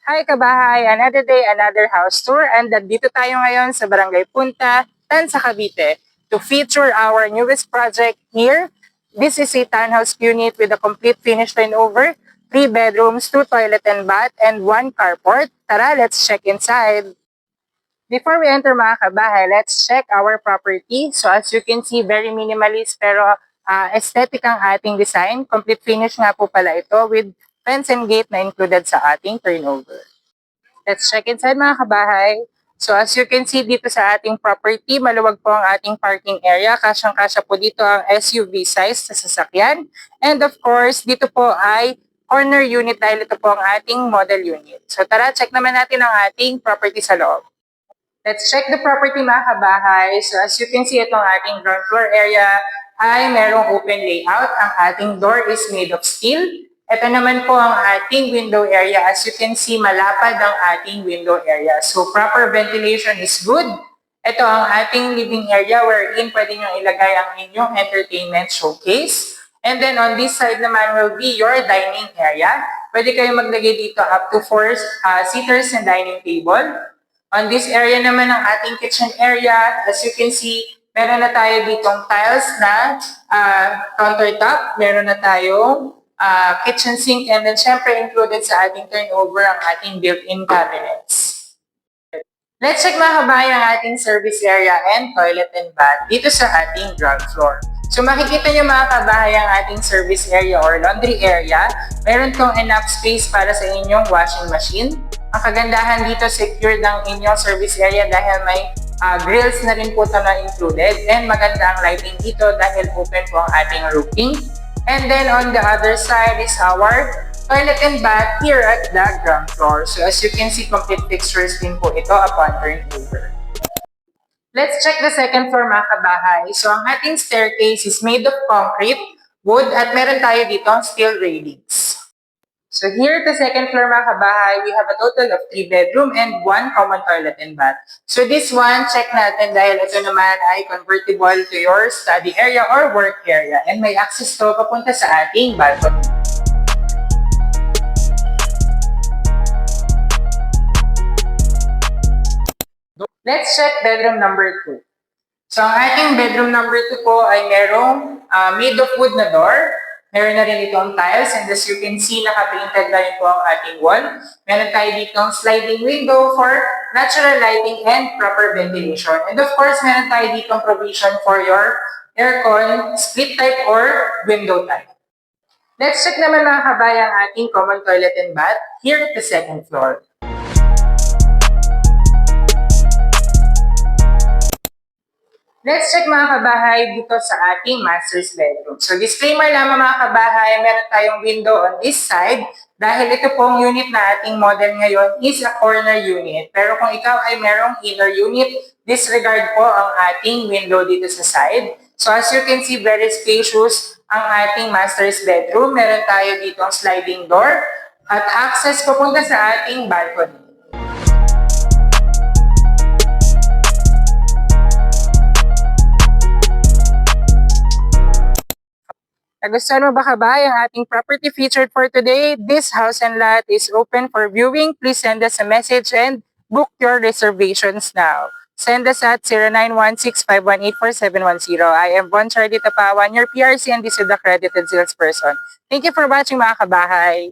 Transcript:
Hi kabahay! Another day, another house tour, and nandito tayo ngayon sa Barangay Punta, Tansa, Cavite to feature our newest project here. This is a townhouse unit with a complete finished turnover, 3 bedrooms, 2 toilet and bath, and 1 carport. Tara, let's check inside. Before we enter mga kabahay, let's check our property. So as you can see, very minimalist pero aesthetic ang ating design. Complete finish nga po pala ito with fence and gate na included sa ating turnover. Let's check inside mga kabahay. So as you can see dito sa ating property, maluwag po ang ating parking area. Kasyang-kasya po dito ang SUV size sa sasakyan. And of course, dito po ay corner unit dahil ito po ang ating model unit. So tara, check naman natin ang ating property sa loob. Let's check the property mga kabahay. So as you can see, itong ating ground floor area ay merong open layout. Ang ating door is made of steel. Ito naman po ang ating window area. As you can see, malapad ang ating window area. So proper ventilation is good. Ito ang ating living area wherein pwede nyo ilagay ang inyong entertainment showcase. And then on this side naman will be your dining area. Pwede kayo maglagay dito up to 4 seaters and dining table. On this area naman ang ating kitchen area, as you can see, meron na tayo ditong tiles na countertop, meron na tayong kitchen sink, and then syempre included sa ating turnover ang ating built-in cabinets. Let's check mga kabayan ang ating service area and toilet and bath dito sa ating ground floor. So makikita nyo mga kabahay ang ating service area or laundry area. Meron tong enough space para sa inyong washing machine. Ang kagandahan dito, secured ang inyong service area dahil may grills na rin po ito na included. And maganda ang lighting dito dahil open po ang ating roofing. And then on the other side is our toilet and bath here at the ground floor. So as you can see, complete fixtures din po ito upon turnover. Let's check the second floor mga kabahay. So ang ating staircase is made of concrete, wood, at meron tayo dito steel railings. So here at the second floor mga kabahay, we have a total of 3 bedroom and 1 common toilet and bath. So this one, check natin dahil ito naman ay convertible to your study area or work area. And may access to papunta sa ating balcony. Let's check bedroom number 2. So ang ating bedroom number 2 po ay merong made of wood na door. Meron na rin itong tiles, and as you can see, naka-painted na rin po ang ating wall. Meron tayo ditong sliding window for natural lighting and proper ventilation. And of course, meron tayo ditong provision for your aircon, split type or window type. Let's check naman mga kabayan ang ating common toilet and bath here at the second floor. Let's check mga kabahay dito sa ating master's bedroom. So disclaimer lamang mga kabahay, meron tayong window on this side dahil ito pong unit na ating model ngayon is a corner unit. Pero kung ikaw ay merong inner unit, disregard po ang ating window dito sa side. So as you can see, very spacious ang ating master's bedroom. Meron tayo dito ang sliding door at access papunta sa ating balcony. Nagustuhan mo ba kabahay ang ating property featured for today? This house and lot is open for viewing. Please send us a message and book your reservations now. Send us at 0916-518-4710. I am Bon Charlie Tapawan, your PRC, and this is the accredited salesperson. Thank you for watching mga kabahay.